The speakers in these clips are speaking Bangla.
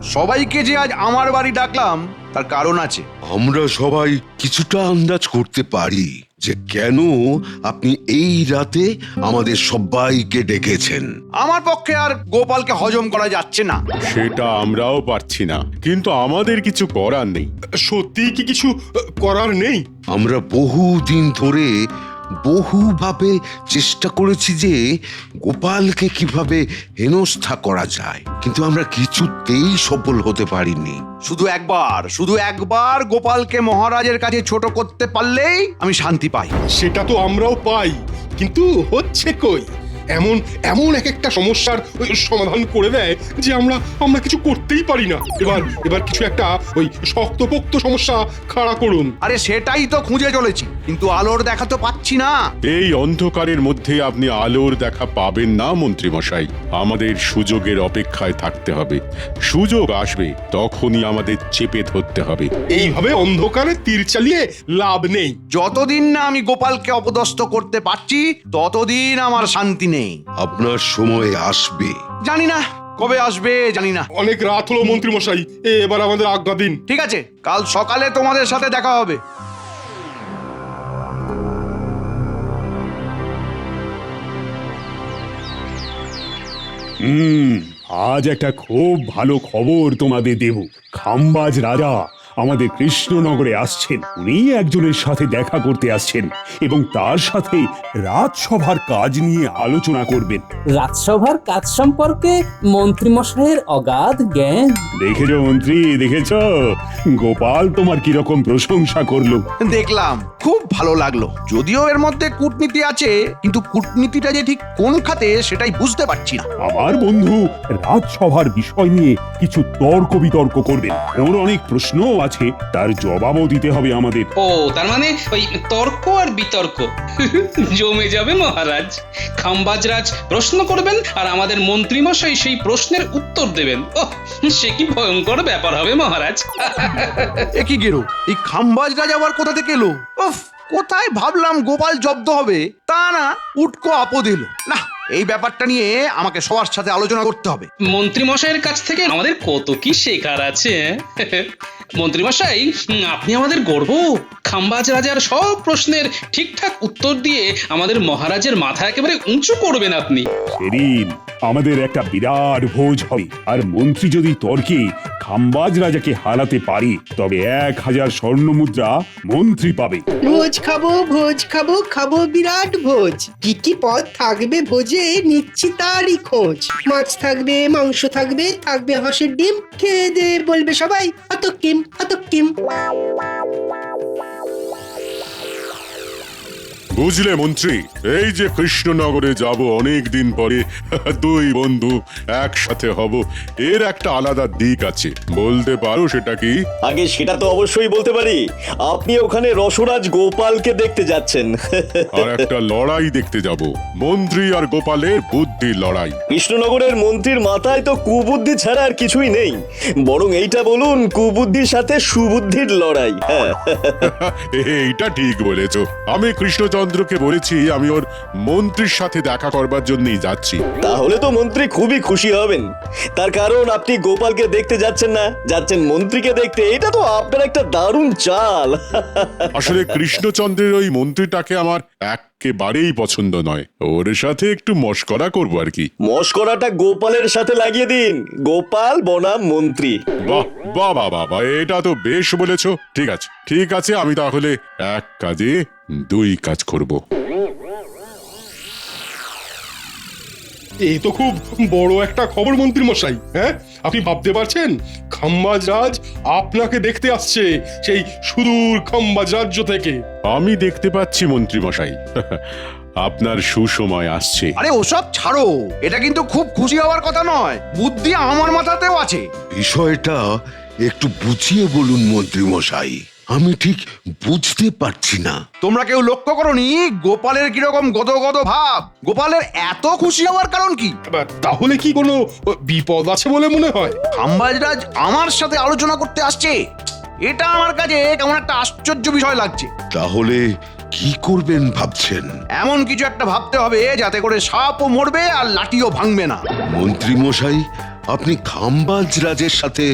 সবাইকে যে আজ আমার বাড়ি ডাকলাম তার কারণ আছে। আমরা সবাই কিছুটা আন্দাজ করতে পারি যে কেন আপনি এই রাতে আমাদের সবাইকে ডেকেছেন। আমার পক্ষে আর গোপালকে হজম করা যাচ্ছে না। সেটা আমরাও পারছি না, কিন্তু আমাদের কিছু করার নেই। সত্যি কি কিছু করার নেই? আমরা বহুদিন ধরে বহুভাবে চেষ্টা করেছি যে গোপালকে কিভাবে হেনস্থা করা যায়, কিন্তু আমরা কিছুতেই সফল হতে পারিনি। শুধু একবার গোপালকে মহারাজের কাছে ছোট করতে পারলেই আমি শান্তি পাই। সেটা তো আমরাও পাই, কিন্তু হচ্ছে কই? এমন এমন এক একটা সমস্যার সমাধান করে দেয় যে আমরা কিছু করতেই পারি না। এবার কিছু একটা ওই শক্তপোক্ত সমস্যা খাড়া করুন। আরে সেটাই তো খুঁজে চলেছি, কিন্তু আলোর দেখা তো পাচ্ছি না। এই অন্ধকারের মধ্যে আপনি আলোর দেখা পাবেন না মন্ত্রী মশাই। আমাদের সুযোগের অপেক্ষায় থাকতে হবে। সুযোগ আসবে তখনই আমাদের চেপে ধরতে হবে। এইভাবে অন্ধকারে তীর চালিয়ে লাভ নেই। যতদিন না আমি গোপালকে অপদস্থ করতে পারছি ততদিন আমার শান্তি নেই। আপনার সময় আসবে। জানি না কবে আসবে, জানি না। অনেক রাত হলো মন্ত্রী মশাই, এবার আমাদের আজ্ঞা দিন। ঠিক আছে, কাল সকালে তোমাদের সাথে দেখা হবে। আজ একটা খুব ভালো খবর তোমাদের দেব। খাম্বাজ রাজা আমাদের কৃষ্ণনগরে আসছেন। উনি একজনের সাথে দেখা করতে আসছেন এবং তার সাথে রাজসভার কাজ নিয়ে আলোচনা করবেন। রাজসভার কাজ সম্পর্কে মন্ত্রীমশাইয়ের অগাধ জ্ঞান। দেখেছো মন্ত্রী, দেখেছ গোপাল তোমার কিরকম প্রশংসা করলো। দেখলাম, খুব ভালো লাগলো। যদিও এর মধ্যে কূটনীতি আছে, কিন্তু কূটনীতিটা যে ঠিক কোন খাতে সেটাই বুঝতে পারছি না। আমার বন্ধু রাজসভার বিষয় নিয়ে কিছু তর্ক বিতর্ক করবেন। ওর অনেক প্রশ্ন আছে, তার জবাবও দিতে হবে আমাদের। ও তার মানে ওই তর্ক আর বিতর্ক জমে যাবে মহারাজ। খাম্বাজরাজ প্রশ্ন করবেন আর আমাদের মন্ত্রীমশাই সেই প্রশ্নের উত্তর দেবেন। ও সে কি ভয়ঙ্কর ব্যাপার হবে মহারাজ। এ কি গেরো, এই খাম্বাজ রাজা আবার কোথা থেকে এলো? উফ, কোথায় ভাবলাম গোপাল জব্দ হবে, তা না, উটকো আপদ এলো। না, এই ব্যাপারটা নিয়ে আমাকে সবার সাথে আলোচনা করতে হবে। মন্ত্রীমশাইয়ের কাছ থেকে আমাদের কত কি শেখার আছে। মন্ত্রীমশাই, আপনি আমাদের গর্ব। খাম্বাজ রাজার সব প্রশ্নের ঠিকঠাক উত্তর দিয়ে আমাদের মহারাজের মাথা একেবারে উঁচু করবেন আপনি। সেদিন আমাদের একটা বিরাট ভোজ হবে, আর মন্ত্রী যদি তর্কে খাম্বাজ রাজাকে হারাতে পারে তবে 1000 স্বর্ণ মুদ্রা মন্ত্রী পাবে। ভোজ খাবো খাবো বিরাট ভোজ। কি কি পদ থাকবে ভোজে নিচ্ছি তারই খোঁজ। মাছ থাকবে, মাংস থাকবে, থাকবে হাঁসের ডিম। খেয়ে দে বলবে সবাই আতক্কিম আতক্কিম। বুঝলে মন্ত্রী, এই যে কৃষ্ণনগরে যাব অনেক দিন পরে, দুই বন্ধু একসাথে হব, এর একটা আলাদা দিক আছে। বলতে পারো সেটা কি? আগে সেটা তো অবশ্যই বলতে পারি। আপনি ওখানে রসরাজ গোপালকে দেখতে যাচ্ছেন। আর একটা লড়াই দেখতে যাব, মন্ত্রী আর গোপালের বুদ্ধির লড়াই। কৃষ্ণনগরের মন্ত্রীর মাথায় তো কুবুদ্ধি ছাড়া আর কিছুই নেই। বরং এইটা বলুন, কুবুদ্ধির সাথে সুবুদ্ধির লড়াই। এইটা ঠিক বলেছো। আমি কৃষ্ণচন্দ্রকে বলেছি আমি ওর মন্ত্রীর সাথে দেখা করবার জন্যই যাচ্ছি। তাহলে তো মন্ত্রী খুবই খুশি হবেন। তার কারণ আপনি গোপালকে দেখতে যাচ্ছেন না, যাচ্ছেন মন্ত্রীকে দেখতে। এটা তো আপনার একটা দারুণ চাল। আসলে কৃষ্ণচন্দ্রের ওই মন্ত্রীটাকে আমার একেবারেই পছন্দ নয়। ওর সাথে একটু মশকরা করবো আর কি। মশকরাটা গোপালের সাথে লাগিয়ে দিন। গোপাল বনাম মন্ত্রী। বাহ বাহ বাহ বাহ, এটা তো বেশ বলেছো। ঠিক আছে, আমি তাহলে এক কাজে দুই কাজ করব। এই তো খুব বড় একটা খবর মন্ত্রী মশাই। হ্যাঁ, আপনি ভাবতে পারছেন খাম্বাজ রাজ আপনাকে দেখতে আসছে সেই সুদূর খাম্বাজ রাজ্য থেকে। আমি দেখতে পাচ্ছি মন্ত্রী মশাই, আপনার সুসময় আসছে। আরে ওসব ছাড়ো, এটা কিন্তু খুব খুশি হওয়ার কথা নয়। বুদ্ধি আমার মাথাতেও আছে। বিষয়টা একটু বুঝিয়ে বলুন মন্ত্রী মশাই, আমি ঠিক বুঝতে পারছি না। তোমরা কেউ লক্ষ্য করোনি গোপালের কিরকম গদগদ ভাব? গোপালের এত খুশি হওয়ার কারণ কি? তাহলে কি কোনো বিপদ আছে বলে মনে হয়? খাম্বাজরাজ আমার সাথে আলোচনা করতে আসছে, এটা আমার কাছে কেমন একটা আশ্চর্য বিষয় লাগছে। তাহলে কি করবেন ভাবছেন? এমন কিছু একটা ভাবতে হবে যাতে করে সাপও মরবে আর লাঠিও ভাঙবে না। মন্ত্রী মশাই, আপনি খাম্বাজ রাজের সাথে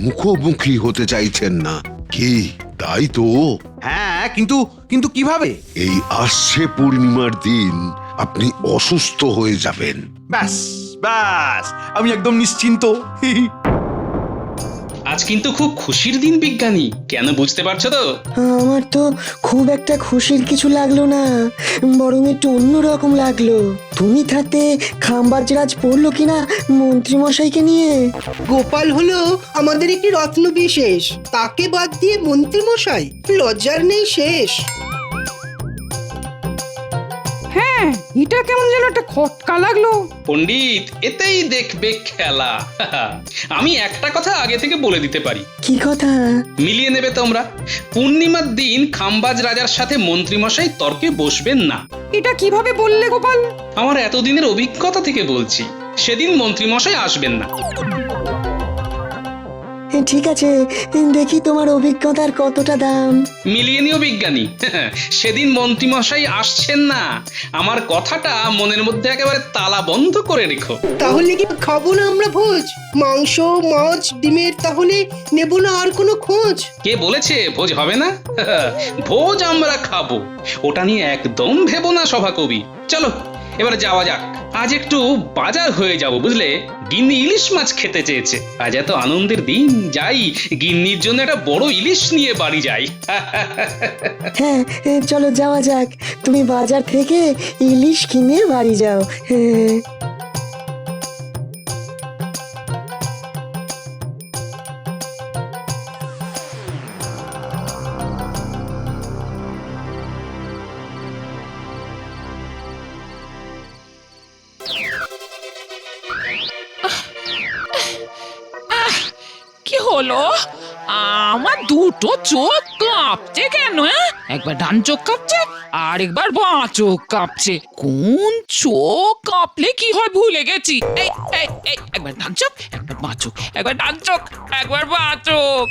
মুখোমুখি হতে চাইছেন না, কি তাই তো? হ্যাঁ, কিন্তু কিন্তু কিভাবে? এই আসছে পূর্ণিমার দিন আপনি অসুস্থ হয়ে যাবেন। ব্যাস ব্যাস, আমি একদম নিশ্চিন্ত। আজ কিন্তু খুব খুশির দিন বিজ্ঞানী, কেন বুঝতে পারছো তো? আমার তো খুব একটা খুশির কিছু লাগলো না, বরং একটু অন্যরকম লাগলো। তুমি থাকতে খাম্বাজরাজ পড়লো কিনা মন্ত্রীমশাইকে নিয়ে। গোপাল হলো আমাদের একটি রত্ন বিশেষ, তাকে বাদ দিয়ে মন্ত্রী মশাই, লজ্জার নেই শেষ। হ্যাঁ, এটা কেমন যেন একটা খটকা লাগলো। পণ্ডিত, এতেই দেখবে খেলা। আমি একটা কথা আগে থেকে বলে দিতে পারি। কি কথা? মিলিয়ে নেবে তোমরা। পূর্ণিমার দিন খাম্বাজ রাজার সাথে মন্ত্রীমশাই তর্কে বসবেন না। এটা কিভাবে বললে গোপাল? আমার এতদিনের অভিজ্ঞতা থেকে বলছি, সেদিন মন্ত্রীমশাই আসবেন না। ঠিক আছে, দেখি তোমার অভিজ্ঞতার কতটা দাম। মিলিয়ে নিও বিজ্ঞানী, সেদিন মন্ত্রীমশাই আসছেন না। আমার কথাটা মনের মধ্যে একেবারে তালা বন্ধ করে রেখো। তাহলে কি খাবো না আমরা ভোজ? মাংস, মাছ, ডিমের তাহলে নেব না আর কোনো খোঁজ? কে বলেছে ভোজ হবে না? ভোজ আমরা খাবো, ওটা নিয়ে একদম ভেবো না সভাকবি। চলো এবারে যাওয়া যাক, আজ একটু বাজার হয়ে যাব বুঝলে। গিন্নি ইলিশ মাছ খেতে চেয়েছে। আজ এত আনন্দের দিন, যাই গিন্নির জন্য একটা বড় ইলিশ নিয়ে বাড়ি যাই। হ্যাঁ, চলো যাওয়া যাক। তুমি বাজার থেকে ইলিশ কিনে বাড়ি যাও। হ্যাঁ। কি হলো? আমার দুটো চোখ কাঁপছে কেন? একবার ডান চোখ কাঁপছে আর একবার বাঁ চোখ কাঁপছে। কোন চোখ কাঁপলে কি হয় ভুলে গেছি। এই এই এই, একবার ডান চোখ, একবার বাঁ চোখ, একবার ডান চোখ, একবার বাঁ চোখ।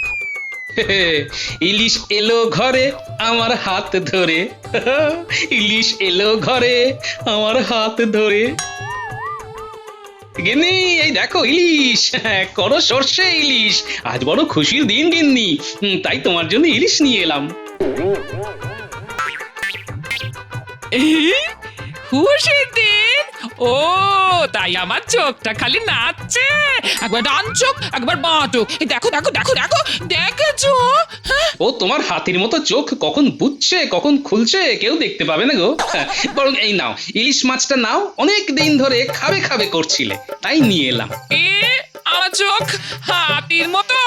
ইলিশ এলো ঘরে আমার হাত ধরে। ইলিশ এলো ঘরে আমার হাত ধরে। গিন্নি, এই দেখো ইলিশ, করো সর্ষে ইলিশ। আজ বড় খুশির দিন গিন্নি, তাই তোমার জন্য ইলিশ নিয়ে এলাম। খুশির দিন? ও তাই আমার চোখটা খালি নাচছে। একবার ডান চোখ, একবার বাঁ চোখ। এই দেখো দেখো দেখো দেখো, দেখেছো? ও তোমার হাতির মতো চোখ কখন বুঝছে কখন খুলছে কেউ দেখতে পাবে না গো। বরং এই নাও, ইলিশ মাছটা নাও, অনেক দিন ধরে খাবে খাবে করছিলে, তাই নিয়ে এলাম। আমার চোখ হাতির মতো?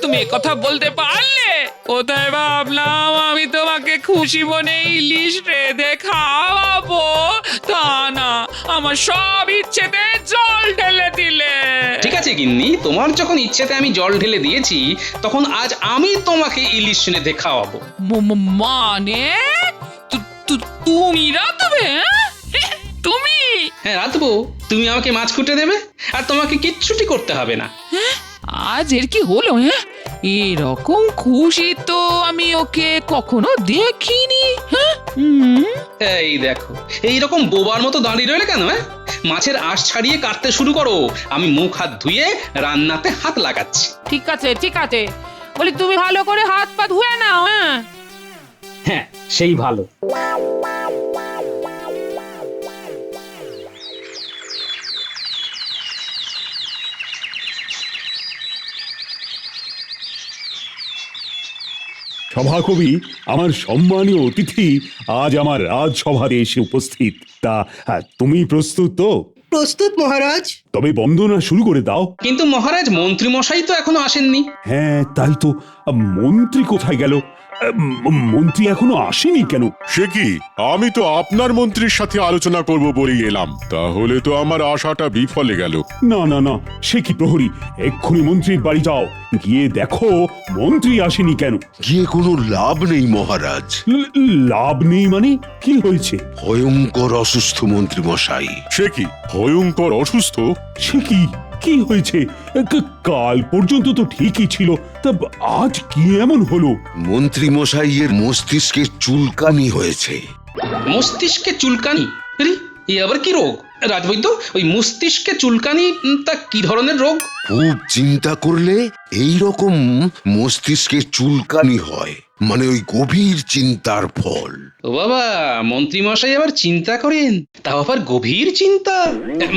তুমি কথা বলতে পারলে? কোথায় ভাবলাম আমি তোমাকে খুশি মনে ইলিশ রেঁধে খাওয়াবো, তা না, আমার সব ইচ্ছেতে জল ঢেলে দিলে। ঠিক আছে গিন্নি, তোমার যখন ইচ্ছেতে আমি জল ঢেলে দিয়েছি, তখন আজ আমি তোমাকে ইলিশ রেঁধে খাওয়াবো। মানে তুমি রাঁধবে? তুমি? হ্যাঁ রাঁধবো। তুমি আমাকে মাছ কুটে দেবে, আর তোমাকে কিচ্ছুটি করতে হবে না। আজ এর কি হলো? এরকম খুশি তো আমি ওকে কখনো দেখিনি। এই দেখো, এইরকম বোবার মতো দাঁড়িয়ে রইলে কেন? মাছের আঁশ ছাড়িয়ে কাটতে শুরু করো, আমি মুখ হাত ধুয়ে রান্নাতে হাত লাগাচ্ছি। ঠিক আছে ঠিক আছে, বলি তুমি ভালো করে হাত পা ধুয়ে নাও। হ্যাঁ সেই ভালো। সভাকবি, আমার সম্মানীয় অতিথি আজ আমার রাজসভাতে এসে উপস্থিত। তা তুমি প্রস্তুত তো? প্রস্তুত মহারাজ। তবে বন্দনা শুরু করে দাও। কিন্তু মহারাজ, মন্ত্রী মশাই তো এখনো আসেননি। হ্যাঁ তাই তো, মন্ত্রী কোথায় গেল? মন্ত্রী এখনো আসেনি কেন? সে কি, আমি তো আপনার মন্ত্রীর সাথে আলোচনা করব বলেই এলাম, তাহলে তো আমার আশাটা বিফলে গেল। না না না, সে কি প্রহরী, এক্ষুনি মন্ত্রীর বাড়ি যাও, গিয়ে দেখো মন্ত্রী আসেনি কেন। গিয়ে কোনো লাভ নেই মহারাজ। লাভ নেই মানে? কি হয়েছে? ভয়ঙ্কর অসুস্থ মন্ত্রী মশাই। সে কি, ভয়ঙ্কর অসুস্থ? সে কি, কি হয়েছে? কাল পর্যন্ত তো ঠিকই ছিল, তা আজ কি এমন হলো? মন্ত্রী মশাইয়ের মস্তিষ্কে চুলকানি হয়েছে। মস্তিষ্কে চুলকানি? এ আবার কি রোগ? রাজবৈদ্য, ওই মস্তিষ্কে চুলকানি তা কি ধরনের রোগ? খুব চিন্তা করলে এই রকম মস্তিষ্কে চুলকানি হয়, মানে ওই গভীর চিন্তার ফল। ও বাবা, মন্ত্রী মশাই আবার চিন্তা করেন, তাও আবার গভীর চিন্তা।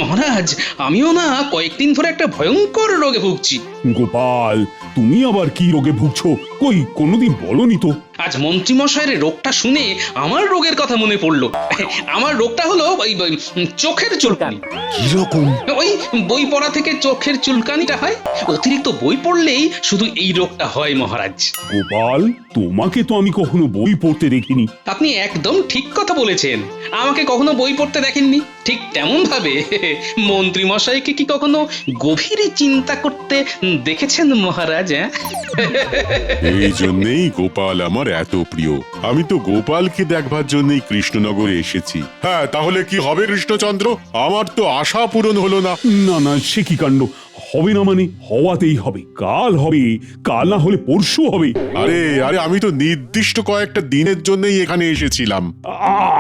মহারাজ, আমিও না কয়েকদিন ধরে একটা ভয়ঙ্কর রোগে ভুগছি। গোপাল, তুমি আবার কি রোগে ভুগছো? কই কোনোদিন বলনি তো। আজ মন্ত্রী মশাইয়ের রোগটা শুনে আমার রোগের কথা মনে পড়লো। আমার রোগটা হলো ওই চোখের চুলকানি। কিরকম? ওই বই পড়া থেকে চোখের চুলকানিটা হয়। অতিরিক্ত বই পড়লেই শুধু এই রোগটা হয় মহারাজ। গোপাল, তোমাকে তো আমি কখনো বই পড়তে দেখিনি। আপনি একদম ঠিক কথা বলেছেন, আমাকে কখনো বই পড়তে দেখেননি। ঠিক তেমন ভাবে মন্ত্রী মশাইকে কি কখনো গভীরে চিন্তা করতে দেখেছেন মহারাজ? এই জন্যেই গোপাল আমার এত প্রিয়। আমি তো গোপালকে দেখবার জন্যই কৃষ্ণনগরে এসেছি। হ্যাঁ, তাহলে কি হবে কৃষ্ণচন্দ্র? আমার তো আশা পূরণ হলো না। না না, সে কি কাণ্ড! হবে না মানে হওয়াতেই হবে। কাল হবে, কাল না হলে পরশু হবে। আরে আরে, আমি তো নির্দিষ্ট কয়েকটা দিনের জন্যই এখানে এসেছিলাম।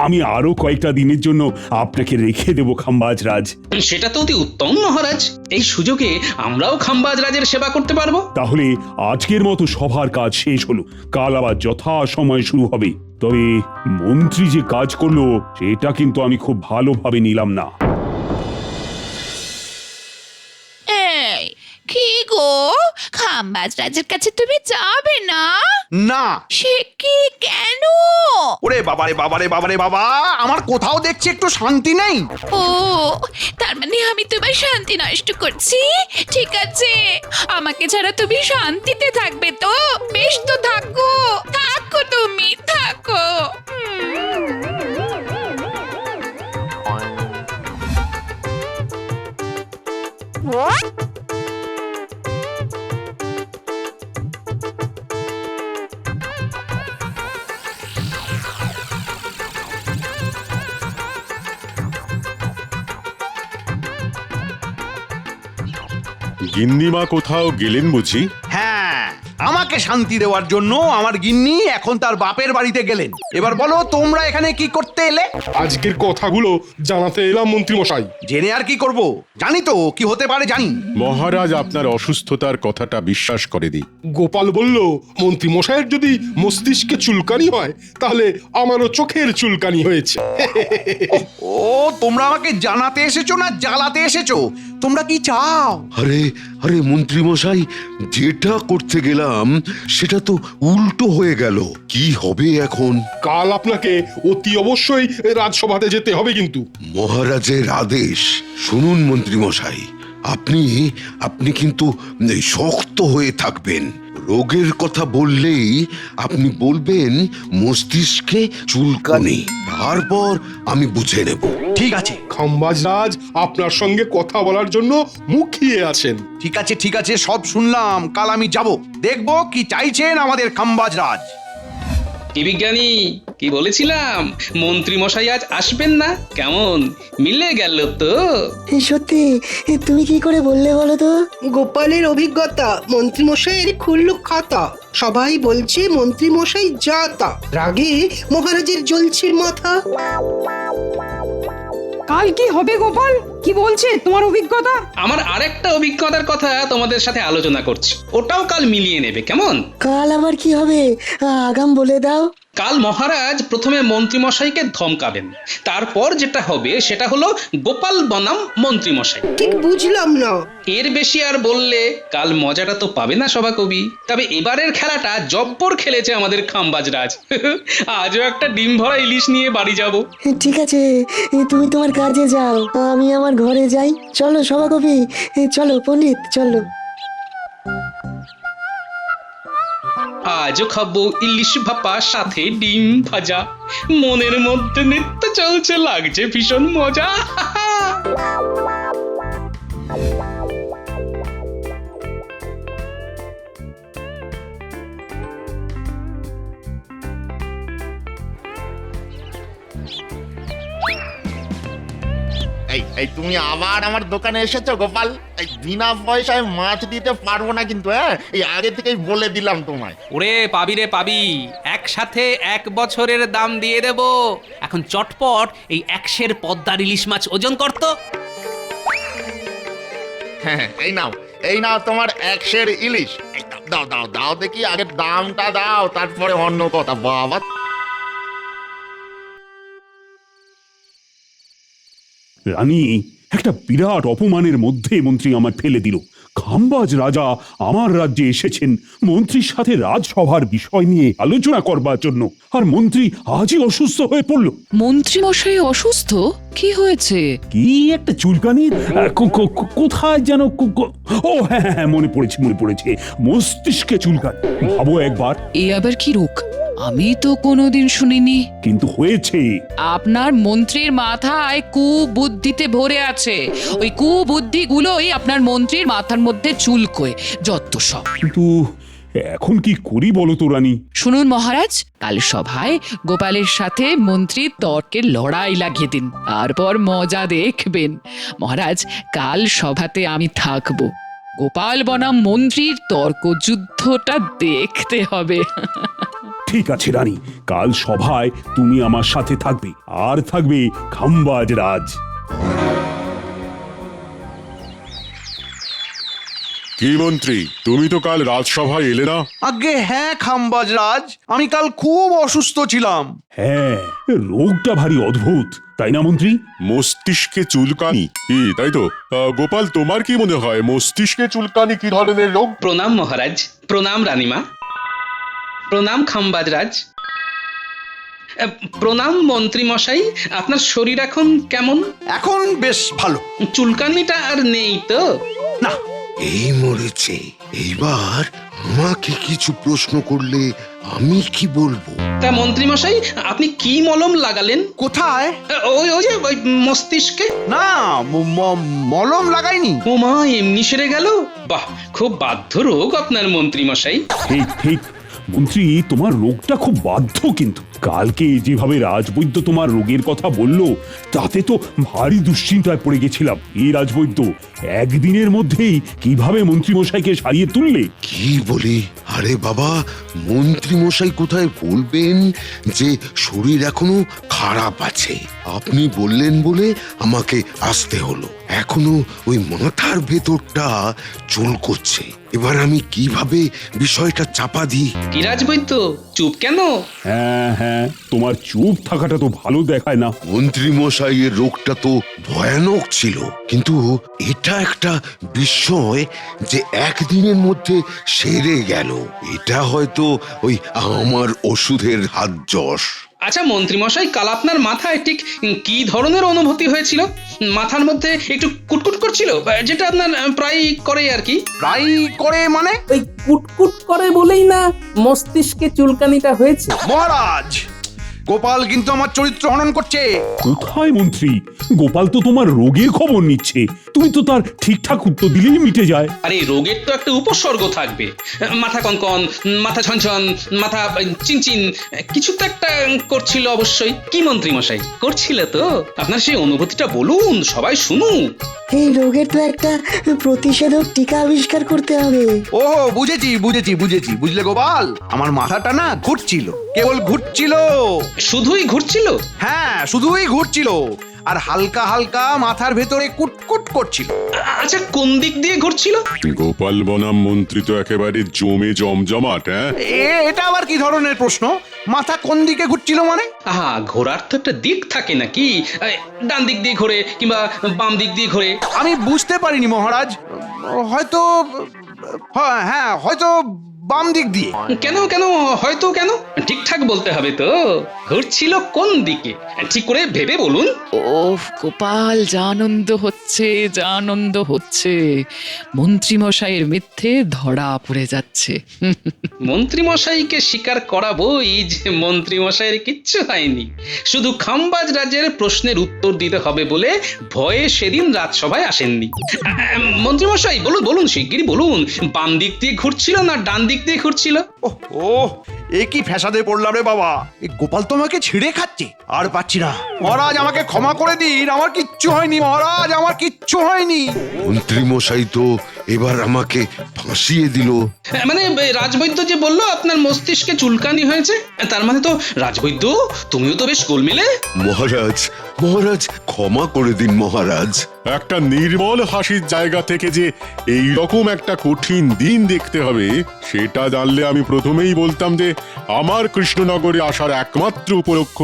আমি আরো কয়েকটা দিনের জন্য আপনাকে রেখে দেবো খাম্বাজ রাজ। সেটা তো অতি উত্তম মহারাজ, এই সুযোগে আমরাও খাম্বাজ রাজের সেবা করতে পারবো। তাহলে আজকের মতো সভার কাজ শেষ হলো, কাল আবার যথা সময় শুরু হবে। তবে মন্ত্রী যে কাজ করলো সেটা কিন্তু আমি খুব ভালোভাবে নিলাম না। এই কি গো, খাম্বাজ রাজের কাছে তুমি যাবে না? না। সে কি, কেন? ওরে বাবারে বাবারে বাবারে বাবা, আমার কোথাও দেখছি একটু শান্তি নেই। ও, তার মানে আমি তোমার শান্তি নষ্ট করছি? ঠিক আছে, আমাকে ছাড়া তুমি শান্তিতে থাকবে তো? বেশ তো, থাকো থাকো, তুমি থাকো। গিন্নিমা কোথাও গেলেন বুঝি? হ্যাঁ, আমাকে শান্তি দেওয়ার জন্য আমার গিন্নি এখন তার বাপের বাড়িতে গেলেন। এবার বলো, তোমরা এখানে কি করতে এলে? আজকের কথাগুলো জানাতে এলাম মন্ত্রী মশাই। জেনে আর কি করব, জানি তো কি হতে পারে, জানি। মহারাজ আপনার অসুস্থতার কথাটা বিশ্বাস করেনি। গোপাল বলল, মন্ত্রী মশাইয়ের যদি মস্তিষ্কে চুলকানি হয় তাহলে আমারও চোখের চুলকানি হয়েছে। ও, তোমরা আমাকে জানাতে এসেছো না জ্বালাতে এসেছো? তোমরা কি চাও? আরে আরে মন্ত্রী মশাই, যেটা করতে গেলাম সেটা তো উল্টো হয়ে গেল। কি হবে এখন? কাল আপনাকে অতি অবশ্যই রাজসভাতে যেতে হবে কিন্তু। মহারাজের আদেশ। শুনুন মন্ত্রী মশাই, আপনি আপনি কিন্তু শক্ত হয়ে থাকবেন। রোগের কথা বললেই আপনি বলবেন মস্তিষ্কে চুলকানি, তারপর আমি বুঝে নেব। ঠিক আছে খাম্বাজ রাজ আপনার সঙ্গে কথা বলার জন্য মুখিয়ে আছেন। ঠিক আছে ঠিক আছে, সব শুনলাম। কাল আমি যাব, দেখবো কি চাইছেন আমাদের খাম্বাজ রাজ। কি বিজ্ঞানী, কি বলেছিলাম মন্ত্রী মশাই আজ আসবেন না? কেমন মিলে গেল তো? সত্যি, তুমি কি করে বললে বলো তো? গোপালের অভিজ্ঞতা, মন্ত্রী মশাইয়ের খুললো খাতা। সবাই বলছে মন্ত্রী মশাই যা তা, রাগে মহারাজের জ্বলছে মাথা। কাল কি হবে গোপাল? কি বলছে তোমার অভিজ্ঞতা? আমার আরেকটা অভিজ্ঞতার কথা তোমাদের সাথে আলোচনা করছি, ওটাও কাল মিলিয়ে নেবে, কেমন? কাল আবার কি হবে? আগাম বলে দাও। কাল মহারাজ প্রথমে মন্ত্রী মশাইকে ধমকাবেন, তারপর যেটা হবে সেটা হলো গোপাল বনাম মন্ত্রী মশাই। ঠিক বুঝলাম না। এর বেশি আর বললে কাল মজাটা তো পাবে না সভাকবি। তবে এবারের খেলাটা জব্বর খেলেছে আমাদের খাম্বাজ রাজ। আজও একটা ডিম ভরা ইলিশ নিয়ে বাড়ি যাব। ঠিক আছে, তুমি তোমার কাজে যাও, আমি আমার ঘরে যাই। চলো সভাকবি, চলো পণ্ডিত, চলো। আজও খাবো ইলিশ ভাপা, সাথে ডিম ভাজা। মনের মধ্যে নৃত্য চলছে, লাগছে ভীষণ মজা। এই এই তুমি আবার আমার দোকানে এসেছো গোপাল। এই বিনা পয়সায় মাছ দিতে পারবো না কিন্তু, হ্যাঁ, এই আগে থেকেই বলে দিলাম তোমায়। ওরে পাবি রে পাবি, একসাথে 1 বছরের দাম দিয়ে দেব। এখন চটপট এই 100 পদ্মার ইলিশ মাছ ওজন করতো। হ্যাঁ, এই নাও তোমার 100 ইলিশ। এই দাও দাও দাও দাও দেখি, আগে দামটা দাও, তারপরে অন্য কথা। বাবা, রানী, একটা বিরাট অপমানের মধ্যে মন্ত্রী আমার ফেলে দিল। খাম্বাজ রাজা আমার রাজ্যে এসেছেন মন্ত্রীর সাথে রাজসভার বিষয় নিয়ে আলোচনা করবার জন্য, আর মন্ত্রী আজই অসুস্থ হয়ে পড়ল। মন্ত্রী মশাই অসুস্থ? কি হয়েছে? কি একটা চুলকানি, কোথায় যেন ও হ্যাঁ হ্যাঁ, মনে পড়েছে, মস্তিষ্কে চুলকানি। ভাবো একবার। এ আবার কি রোগ? আমি তো কোনোদিন শুনিনি। কিন্তু হয়েছে। আপনার মন্ত্রীর মাথায় কুবুদ্ধিতে ভরে আছে। ওই কুবুদ্ধিগুলোই আপনার মন্ত্রীর মাথার মধ্যে চুলকোয়, যত সব। কিন্তু এখন কি করি বলো তো রানী? শুনুন মহারাজ, কাল সভায় গোপালের সাথে মন্ত্রী তর্কের লড়াই লাগিয়ে দিন, তারপর মজা দেখবেন। মহারাজ, কাল সভাতে আমি থাকবো। গোপাল বনাম মন্ত্রীর তর্কযুদ্ধটা দেখতে হবে। ঠিক আছে রানী, কাল সভায় তুমি আমার সাথে থাকবে, আর থাকবে খাম্বাজ রাজ। কি মন্ত্রী, তুমি তো কাল রাজসভায় এলে না? আগে হ্যাঁ খাম্বাজ রাজ, আমি কাল খুব অসুস্থ ছিলাম। হ্যাঁ, রোগটা ভারী অদ্ভুত, তাই না মন্ত্রী? মস্তিষ্কে চুলকানি, কি তাই তো? গোপাল, তোমার কি মনে হয় মস্তিষ্কে চুলকানি কি ধরনের রোগ? প্রণাম মহারাজ, প্রণাম রানীমা, প্রণাম খাম্বাজ রাজ, প্রণাম মন্ত্রী মশাই। আপনার শরীর এখন কেমন? এখন বেশ ভালো। চুলকানিটা আর নেই তো? না। এই মরেছে, এইবার আমাকে কিছু প্রশ্ন করলে আমি কি বলবো? তা মন্ত্রী মশাই, আপনি কি মলম লাগালেন? কোথায়? ওই যে ওই মস্তিষ্কে। না, মলম লাগাইনি। ও মা, এমনি সেরে গেল? বাহ, খুব বাধ্য রোগ আপনার মন্ত্রী মশাই। ঠিক ঠিক মন্ত্রী, তোমার রোগটা খুব বাধ্য। কিন্তু কালকে যেভাবে রাজবৈদ্য তোমার রোগের কথা বলল, তাতে তো ভারী দুশ্চিন্তায় পড়ে গেছিলাম। এই রাজবৈদ্য একদিনের মধ্যেই কিভাবে মন্ত্রী মশাইকে সারিয়ে তুললে? কি বলি, আরে বাবা, মন্ত্রী মশাই কোথায় বলবেন যে শরীর এখনো খারাপ আছে? আপনি বললেন বলে আমাকে আসতে হলো। এখনো ওই মাথার ভেতরটা চুলকোচ্ছে। এবার আমি কিভাবে বিষয়টা চাপা দিই? কি রাজবৈদ্য, চুপ কেন? হ্যাঁ হ্যাঁ, তোমার চুপ থাকাটা তো ভালো দেখায় না। মন্ত্রী মশাইয়ের রোগটা তো ভয়ানক ছিল, কিন্তু এটা একটা বিস্ময় যে একদিনের মধ্যে সেরে গেল। এটা হয়তো ওই আমার ওষুধের হাত যশ। আচ্ছা মন্ত্রী মশাই, কাল আপনার মাথায় ঠিক কি ধরনের অনুভূতি হয়েছিল? মাথার মধ্যে একটু কুটকুট করছিল, যেটা আপনার প্রায় করে আর কি। প্রায় করে মানে? ওই কুটকুট করে বলেই না মস্তিষ্কে চুলকানিটা হয়েছে। মহারাজ, গোপাল কিন্তু আমার চরিত্র হনন করছে। কোথায় মন্ত্রী? গোপাল তো তোমার রোগের খবর নিচ্ছে, তুমি তো তার ঠিকঠাক উত্তর দিলেই মিটে যায়। আরে রোগের তো একটা উপসর্গ থাকবে। মাথা কনকন, মাথা ছনছন, মাথা চিনচিন, কিছু তো একটা করছিল অবশ্যই। কি মন্ত্রী মশাই, করছিল তো? আপনার সেই অনুভূতিটা বলুন, সবাই শুনুক। এই রোগের তো একটা প্রতিষেধক টিকা আবিষ্কার করতে হবে। ও বুঝেছি, বুঝলে গোপাল, আমার মাথাটা না ঘুরছিল, কেবল ঘুরছিল। শুধুই ঘুরছিল? হ্যাঁ, শুধুই ঘুরছিল, আর হালকা হালকা মাথার ভেতরে কুটকুট করছিল। আচ্ছা, কোন দিক দিয়ে ঘুরছিল? গোপাল বনাম মন্ত্রী তো একেবারে জমজমাট। হ্যাঁ, এটা আবার কি ধরনের প্রশ্ন? মাথা কোন দিকে ঘুরছিল মানে? আহা, ঘোরার তো একটা দিক থাকে নাকি? ডান দিক দিয়ে ঘোরে কিংবা বাম দিক দিয়ে ঘোরে। আমি বুঝতে পারিনি মহারাজ, হয়তো হ্যাঁ, হয়তো বাম দিক দিয়ে। কেন হয়তো কেন? ঠিকঠাক বলতে হবে তো। ঘুরছিল কোন দিকে ঠিক করে ভেবে বলুন। ওফ গোপাল, যা আনন্দ হচ্ছে। মন্ত্রী মশাইয়ের মিথ্যে ধরা পড়ে যাচ্ছে। মন্ত্রী মশাইকে স্বীকার করাবোই যে মন্ত্রী মশাইয়ের কিচ্ছু হয়নি। শুধু খাম্বাজ রাজের প্রশ্নের উত্তর দিতে হবে বলে ভয়ে সেদিন রাজসভায় আসেননি। মন্ত্রী মশাই বলুন, শিগগিরই বলুন, বাম দিক দিয়ে ঘুরছিল না ডান দিক দিয়ে ঘুরছিল? ও, এ কি ফ্যাসাদে পড়লাম রে বাবা! এই গোপাল তো আমাকে ছিঁড়ে খাচ্ছে, আর পাচ্ছি না। মহারাজ আমাকে ক্ষমা করে দিন, আমার কিচ্ছু হয়নি মহারাজ, আমার কিচ্ছু হয়নি। মন্ত্রী মশাই তো এবার আমাকে ফাঁসিয়ে দিল। মানে রাজবৈদ্য যে বললো আপনার মস্তিষ্কে চুলকানি হয়েছে, তার মানে তো রাজবৈদ্য তুমিও তো বেশ গোলমেলে। মহারাজ মহারাজ ক্ষমা করে দিন মহারাজ। একটা নির্মল হাসির জায়গা থেকে যে এই রকম একটা কঠিন দিন দেখতে হবে সেটা জানলে আমি প্রথমেই বলতাম যে আমার কৃষ্ণনগরে আসার একমাত্র উপলক্ষ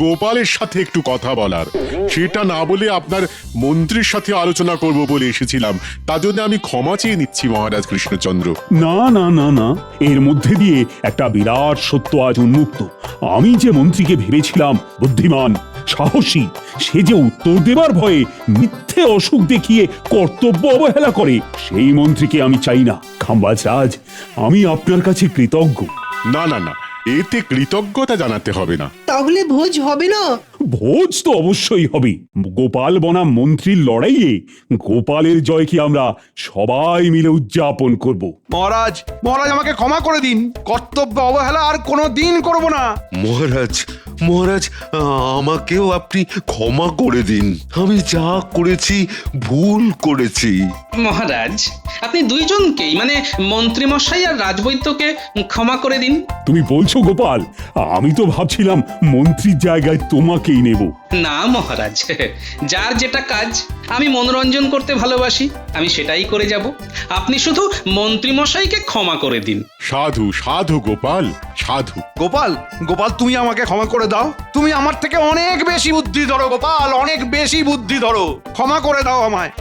গোপালের সাথে একটু কথা বলার। সেটা না বলে আপনার মন্ত্রীর সাথে আলোচনা করব বলে এসেছিলাম। তার জন্য আমি ক্ষমা চেয়ে নিচ্ছি মহারাজ কৃষ্ণচন্দ্র। না না না না, এর মধ্যে দিয়ে একটা বিরাট সত্য আজ উন্মুক্ত। আমি যে মন্ত্রীকে ভেবেছিলাম বুদ্ধিমান সাহসী, সে যে উত্তর দেবার ভয়ে মিথ্যে অসুখ দেখিয়ে কর্তব্য অবহেলা করে, সেই মন্ত্রীকে আমি চাই না। খাম্বাজ রাজ, আমি আপনার কাছে কৃতজ্ঞ। না না না, এতে কৃতজ্ঞতা জানাতে হবে না। তাহলে ভোজ হবে না? ভোজ তো অবশ্যই হবে। গোপাল বনাম মন্ত্রীর লড়াইয়ে গোপালের জয়কে আমরা সবাই মিলে উদযাপন করব। মহারাজ মহারাজ আমাকে ক্ষমা করে দিন, কর্তব্য অবহেলা আর কোনো দিন করবো না। মহারাজ মহারাজ আমাকেও আপনি ক্ষমা করে দিন। আমি যা করেছি ভুল করেছি। মহারাজ আপনি দুইজনকেই মানে মন্ত্রী মশাই আর রাজবৈদ্যকে ক্ষমা করে দিন। তুমি বলছো গোপাল? আমি তো ভাবছিলাম মন্ত্রীর জায়গায় তোমাকেই নেব। না মহারাজ, যার যেটা কাজ, আমি মনোরঞ্জন করতে ভালোবাসি, আমি সেটাই করে যাব। আপনি শুধু মন্ত্রী মশাইকে ক্ষমা করে দিন। সাধু সাধু গোপাল সাধু। গোপাল গোপাল তুমি আমাকে ক্ষমা করে দাও, তুমি আমার থেকে অনেক বেশি বুদ্ধি ধরো গোপাল, অনেক বেশি বুদ্ধি ধরো, ক্ষমা করে দাও আমায়।